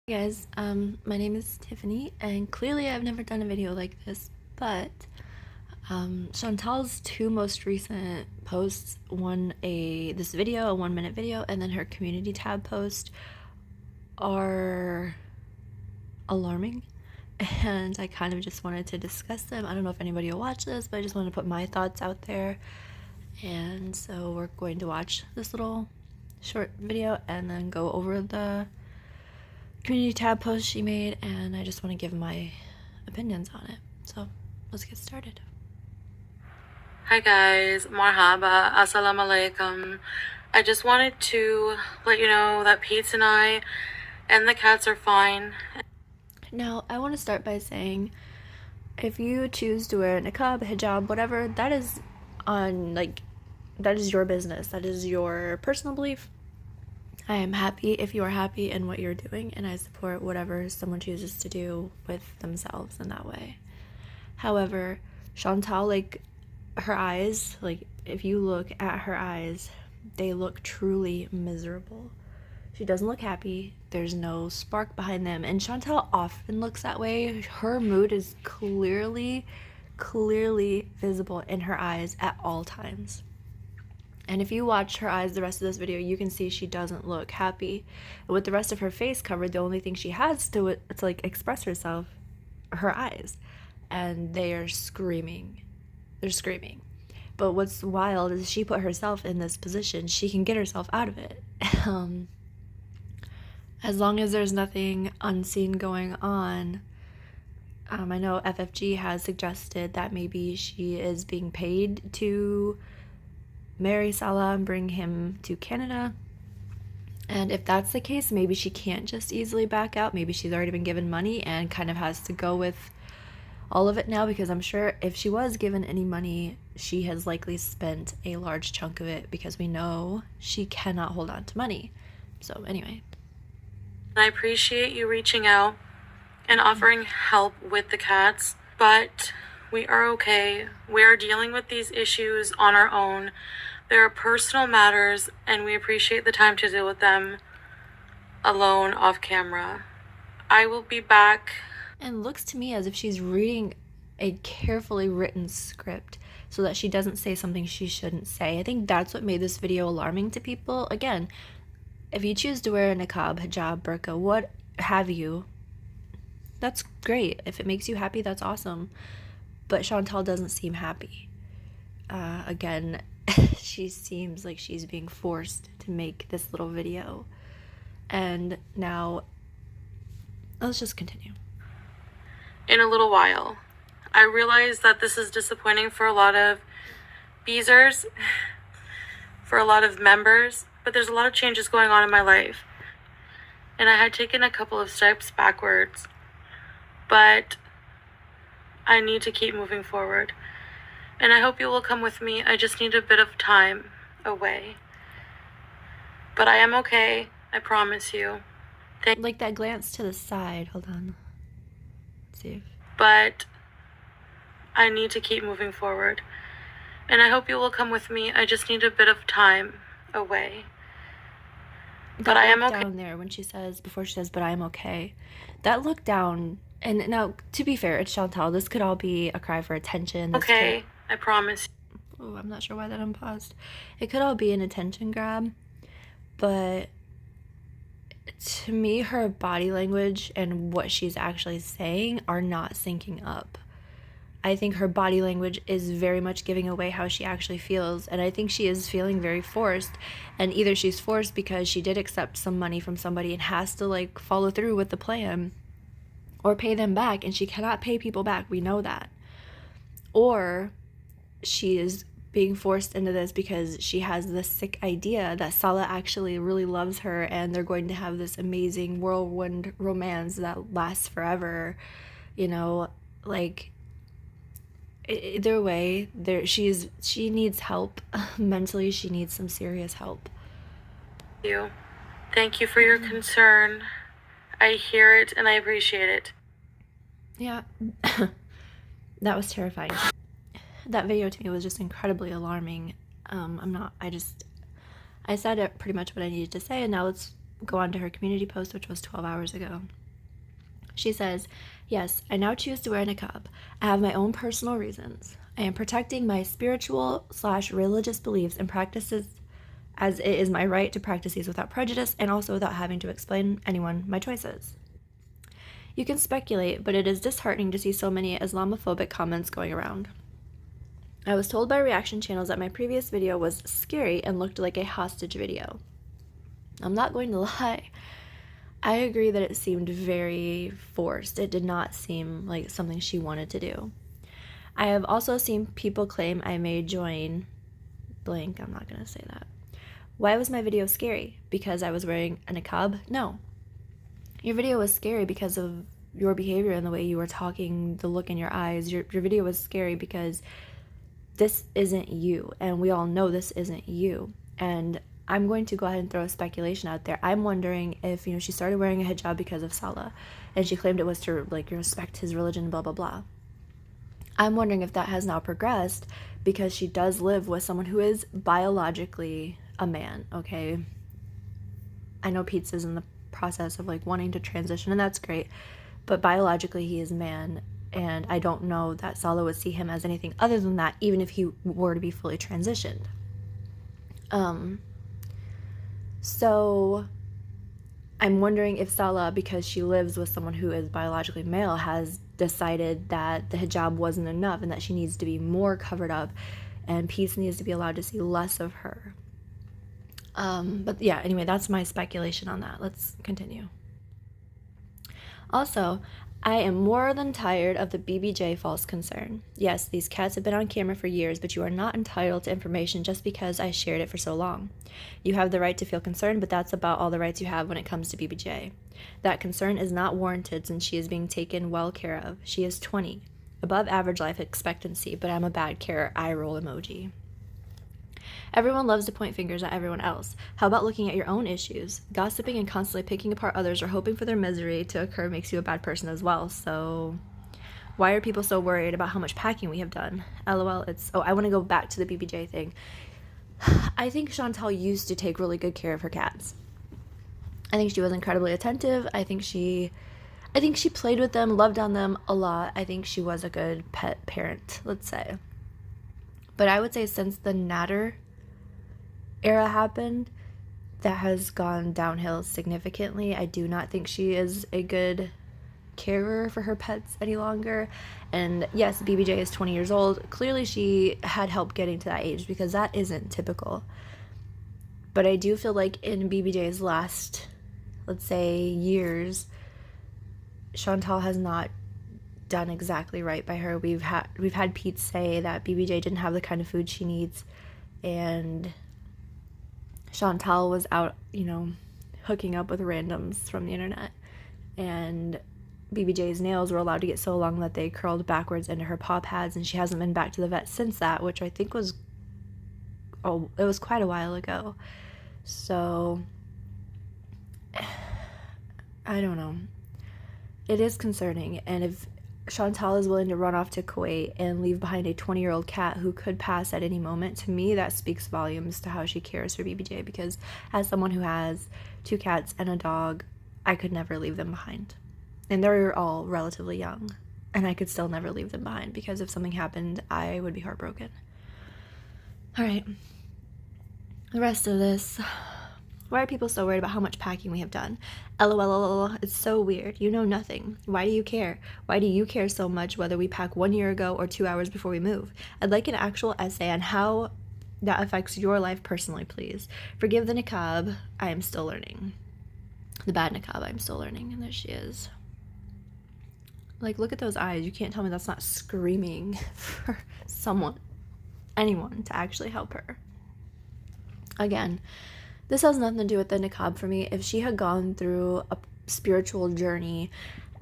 Hey guys, my name is Tiffany, and clearly I've never done a video like this, but Chantal's two most recent posts, this video, a 1-minute video, and then her community tab post, are alarming, and I kind of just wanted to discuss them. I don't know if anybody will watch this, but I just wanted to put my thoughts out there. And so we're going to watch this little short video and then go over the community tab post she made, and I just want to give my opinions on it. So let's get started. Hi guys, marhaba, assalamu alaikum. I just wanted to let you know that Pete and I and the cats are fine. Now, I want to start by saying, if you choose to wear a niqab, hijab, whatever, that is your business. That is your personal belief. I am happy if you are happy in what you're doing, and I support whatever someone chooses to do with themselves in that way. However, Chantal, her eyes, if you look at her eyes, they look truly miserable. She doesn't look happy. There's no spark behind them, and Chantal often looks that way. Her mood is clearly visible in her eyes at all times. And if you watch her eyes the rest of this video, you can see she doesn't look happy. And with the rest of her face covered, the only thing she has to express herself, her eyes. And they are screaming. They're screaming. But what's wild is she put herself in this position. She can get herself out of it. As long as there's nothing unseen going on. I know FFG has suggested that maybe she is being paid to marry Salah and bring him to Canada. And if that's the case, maybe she can't just easily back out. Maybe she's already been given money and kind of has to go with all of it now, because I'm sure if she was given any money, she has likely spent a large chunk of it, because we know she cannot hold on to money. So anyway. I appreciate you reaching out and offering help with the cats, but we are okay. We are dealing with these issues on our own. There are personal matters, and we appreciate the time to deal with them alone off camera. I will be back. And looks to me as if she's reading a carefully written script so that she doesn't say something she shouldn't say. I think that's what made this video alarming to people. Again, if you choose to wear a niqab, hijab, burqa, what have you, that's great. If it makes you happy, that's awesome. But Chantal doesn't seem happy. Again, she seems like she's being forced to make this little video. And now, let's just continue. In a little while. I realize that this is disappointing for a lot of Beezers, for a lot of members, but there's a lot of changes going on in my life. And I had taken a couple of steps backwards, but I need to keep moving forward. And I hope you will come with me. I just need a bit of time away. But I am okay. I promise you. Like that glance to the side. Hold on. Let's see. But I need to keep moving forward. And I hope you will come with me. I just need a bit of time away. But I am okay. Down there when she says, before she says, but I am okay. That look down, and now, to be fair, it's Chantal. This could all be a cry for attention. Okay, I promise. Oh, I'm not sure why that unpaused. It could all be an attention grab, but to me, her body language and what she's actually saying are not syncing up. I think her body language is very much giving away how she actually feels, and I think she is feeling very forced. And either she's forced because she did accept some money from somebody and has to follow through with the plan or pay them back, and she cannot pay people back, we know that. Or she is being forced into this because she has this sick idea that Salah actually really loves her and they're going to have this amazing whirlwind romance that lasts forever. Either way, she needs help. Mentally, she needs some serious help. Thank you for your concern. I hear it and I appreciate it. Yeah. That was terrifying. That video to me was just incredibly alarming. I said it pretty much what I needed to say, and now let's go on to her community post, which was 12 hours ago. She says, "Yes, I now choose to wear a niqab. I have my own personal reasons. I am protecting my spiritual/religious beliefs and practices, as it is my right to practice these without prejudice and also without having to explain anyone my choices." You can speculate, but it is disheartening to see so many Islamophobic comments going around. I was told by reaction channels that my previous video was scary and looked like a hostage video. I'm not going to lie. I agree that it seemed very forced. It did not seem like something she wanted to do. I have also seen people claim I may join blank. I'm not going to say that. Why was my video scary? Because I was wearing a niqab? No. Your video was scary because of your behavior and the way you were talking, the look in your eyes. Your video was scary because this isn't you, and we all know this isn't you. And I'm going to go ahead and throw a speculation out there. I'm wondering if, she started wearing a hijab because of Salah, and she claimed it was to, respect his religion, blah, blah, blah. I'm wondering if that has now progressed because she does live with someone who is biologically a man, okay? I know Pete's is in the process of, wanting to transition, and that's great, but biologically he is a man, and I don't know that Salah would see him as anything other than that, even if he were to be fully transitioned. So I'm wondering if Salah, because she lives with someone who is biologically male, has decided that the hijab wasn't enough and that she needs to be more covered up and Peace needs to be allowed to see less of her. But yeah, anyway, that's my speculation on that. Let's continue. Also, I am more than tired of the BBJ false concern. Yes, these cats have been on camera for years, but you are not entitled to information just because I shared it for so long. You have the right to feel concerned, but that's about all the rights you have when it comes to BBJ. That concern is not warranted since she is being taken well care of. She is 20, above average life expectancy, but I'm a bad care eye roll emoji. Everyone loves to point fingers at everyone else. How about looking at your own issues? Gossiping and constantly picking apart others or hoping for their misery to occur makes you a bad person as well. So why are people so worried about how much packing we have done? LOL, I want to go back to the BBJ thing. I think Chantal used to take really good care of her cats. I think she was incredibly attentive. I think she played with them, loved on them a lot. I think she was a good pet parent, let's say. But I would say since the Natter era happened, that has gone downhill significantly. I do not think she is a good carer for her pets any longer. And yes, BBJ is 20 years old. Clearly she had help getting to that age because that isn't typical. But I do feel like in BBJ's last, let's say, years, Chantal has not done exactly right by her. We've had Pete say that BBJ didn't have the kind of food she needs, and Chantal was out, hooking up with randoms from the internet, and BBJ's nails were allowed to get so long that they curled backwards into her paw pads, and she hasn't been back to the vet since that, which I think was quite a while ago. So I don't know. It is concerning, and if Chantal is willing to run off to Kuwait and leave behind a 20-year-old cat who could pass at any moment, to me that speaks volumes to how she cares for BBJ, because as someone who has 2 cats and a dog, I could never leave them behind. And they're all relatively young, and I could still never leave them behind because if something happened, I would be heartbroken. All right. The rest of this. Why are people so worried about how much packing we have done? LOL, it's so weird. You know nothing. Why do you care? Why do you care so much whether we pack 1 year ago or 2 hours before we move? I'd like an actual essay on how that affects your life personally, please. Forgive the niqab. I am still learning. The bad niqab, I'm still learning. And there she is. Look at those eyes. You can't tell me that's not screaming for anyone to actually help her. Again, this has nothing to do with the niqab for me. If she had gone through a spiritual journey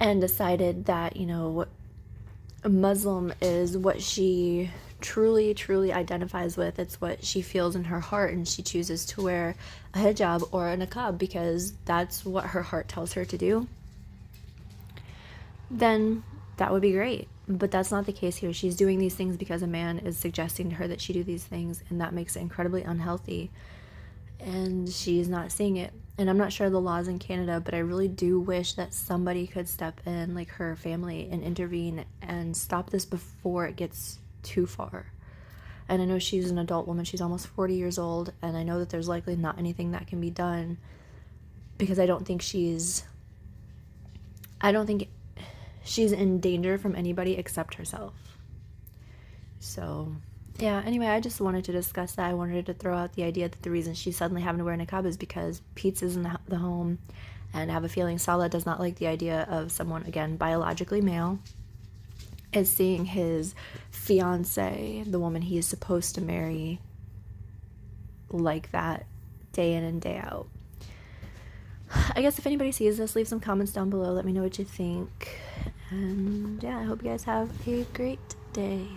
and decided that, a Muslim is what she truly, truly identifies with, it's what she feels in her heart, and she chooses to wear a hijab or a niqab because that's what her heart tells her to do, then that would be great. But that's not the case here. She's doing these things because a man is suggesting to her that she do these things, and that makes it incredibly unhealthy. And she's not seeing it. And I'm not sure the laws in Canada, but I really do wish that somebody could step in, like her family, and intervene and stop this before it gets too far. And I know she's an adult woman, she's almost 40 years old, and I know that there's likely not anything that can be done, because I don't think she's in danger from anybody except herself. So yeah, anyway, I just wanted to discuss that. I wanted to throw out the idea that the reason she's suddenly having to wear a niqab is because Pete's in the home, and I have a feeling Salah does not like the idea of someone, again, biologically male, is seeing his fiance, the woman he is supposed to marry, like that day in and day out. I guess if anybody sees this, leave some comments down below. Let me know what you think. And yeah, I hope you guys have a great day.